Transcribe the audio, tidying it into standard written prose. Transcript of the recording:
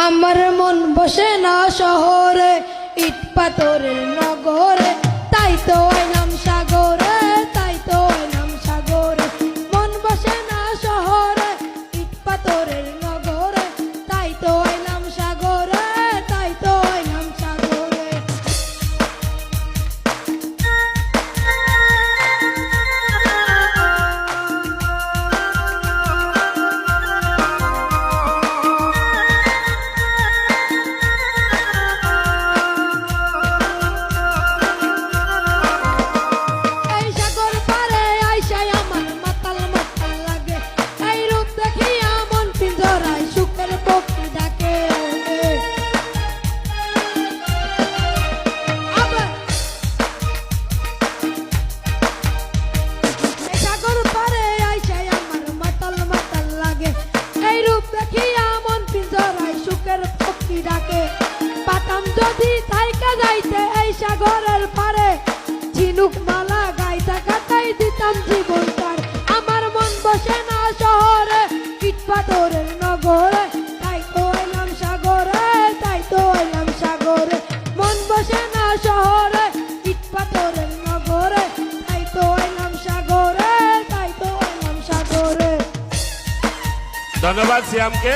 আমার মন বসে না শহরে, ইট পাথরের নগরে, তাই তো আইলাম সাগরে, তাই তো আইলাম সাগরে। মন বসে না শহরে, ইট পাথরের নগরে, তাই তো আইলাম সাগরে, তাই তো আইলাম সাগরে। পাতাম যদি থাইকা যাইতে এই সাগরের পারে, ঝিনুক মালা গাইতা কাটাই দিতাম জীবনটার। আমার মন বসে না শহরে, ইট পাথরের নগরে, তাই তো এলাম সাগরে, তাই তো এলাম সাগরে। মন বসে না শহরে, ইট পাথরের নগরে, তাই তো এলাম সাগরে, তাই তো এলাম সাগরে। ধন্যবাদ শ্যামকে।